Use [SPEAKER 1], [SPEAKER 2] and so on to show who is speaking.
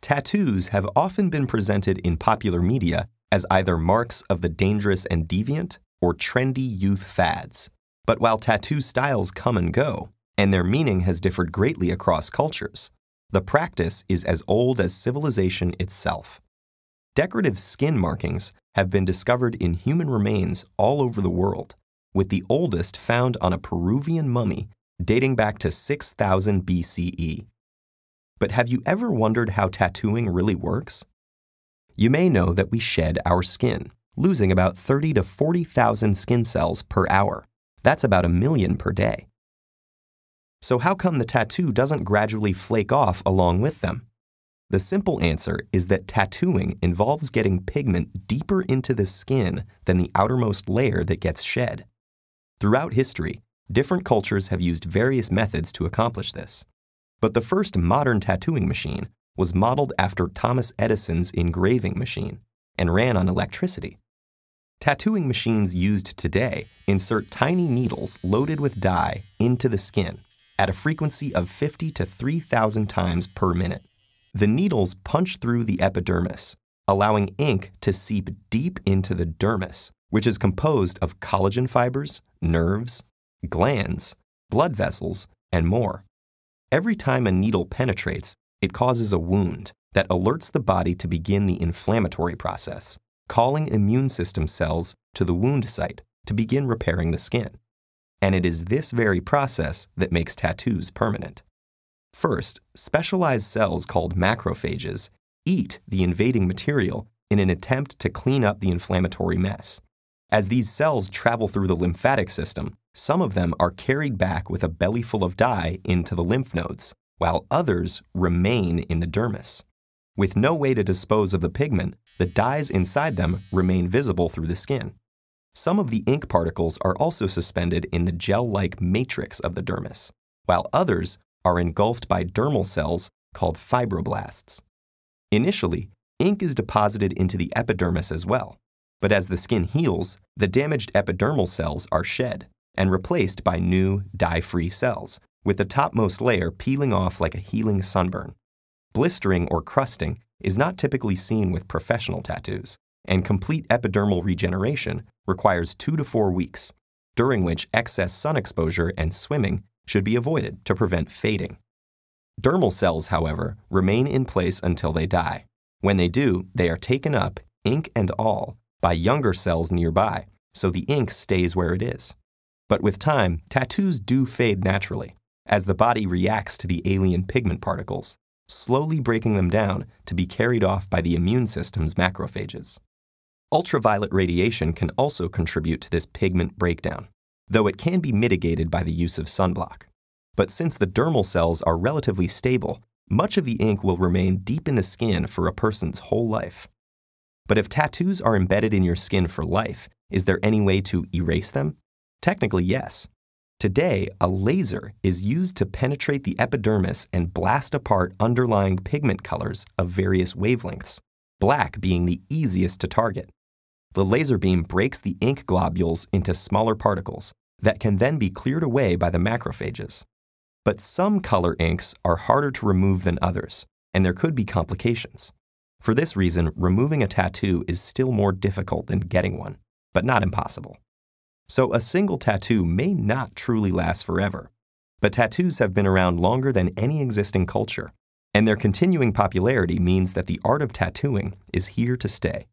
[SPEAKER 1] Tattoos have often been presented in popular media as either marks of the dangerous and deviant or trendy youth fads. But while tattoo styles come and go, and their meaning has differed greatly across cultures, the practice is as old as civilization itself. Decorative skin markings have been discovered in human remains all over the world, with the oldest found on a Peruvian mummy dating back to 6000 BCE. But have you ever wondered how tattooing really works? You may know that we shed our skin, losing about 30 to 40,000 skin cells per hour. That's about 1 million per day. So how come the tattoo doesn't gradually flake off along with them? The simple answer is that tattooing involves getting pigment deeper into the skin than the outermost layer that gets shed. Throughout history, different cultures have used various methods to accomplish this. But the first modern tattooing machine was modeled after Thomas Edison's engraving machine and ran on electricity. Tattooing machines used today insert tiny needles loaded with dye into the skin at a frequency of 50 to 3,000 times per minute. The needles punch through the epidermis, allowing ink to seep deep into the dermis, which is composed of collagen fibers, nerves, glands, blood vessels, and more. Every time a needle penetrates, it causes a wound that alerts the body to begin the inflammatory process, calling immune system cells to the wound site to begin repairing the skin. And it is this very process that makes tattoos permanent. First, specialized cells called macrophages eat the invading material in an attempt to clean up the inflammatory mess. As these cells travel through the lymphatic system, some of them are carried back with a belly full of dye into the lymph nodes, while others remain in the dermis. With no way to dispose of the pigment, the dyes inside them remain visible through the skin. Some of the ink particles are also suspended in the gel-like matrix of the dermis, while others are engulfed by dermal cells called fibroblasts. Initially, ink is deposited into the epidermis as well, but as the skin heals, the damaged epidermal cells are shed and replaced by new, dye-free cells, with the topmost layer peeling off like a healing sunburn. Blistering or crusting is not typically seen with professional tattoos, and complete epidermal regeneration requires 2 to 4 weeks, during which excess sun exposure and swimming should be avoided to prevent fading. Dermal cells, however, remain in place until they die. When they do, they are taken up, ink and all, by younger cells nearby, so the ink stays where it is. But with time, tattoos do fade naturally, as the body reacts to the alien pigment particles, slowly breaking them down to be carried off by the immune system's macrophages. Ultraviolet radiation can also contribute to this pigment breakdown, though it can be mitigated by the use of sunblock. But since the dermal cells are relatively stable, much of the ink will remain deep in the skin for a person's whole life. But if tattoos are embedded in your skin for life, is there any way to erase them? Technically, yes. Today, a laser is used to penetrate the epidermis and blast apart underlying pigment colors of various wavelengths, black being the easiest to target. The laser beam breaks the ink globules into smaller particles that can then be cleared away by the macrophages. But some color inks are harder to remove than others, and there could be complications. For this reason, removing a tattoo is still more difficult than getting one, but not impossible. So a single tattoo may not truly last forever, but tattoos have been around longer than any existing culture, and their continuing popularity means that the art of tattooing is here to stay.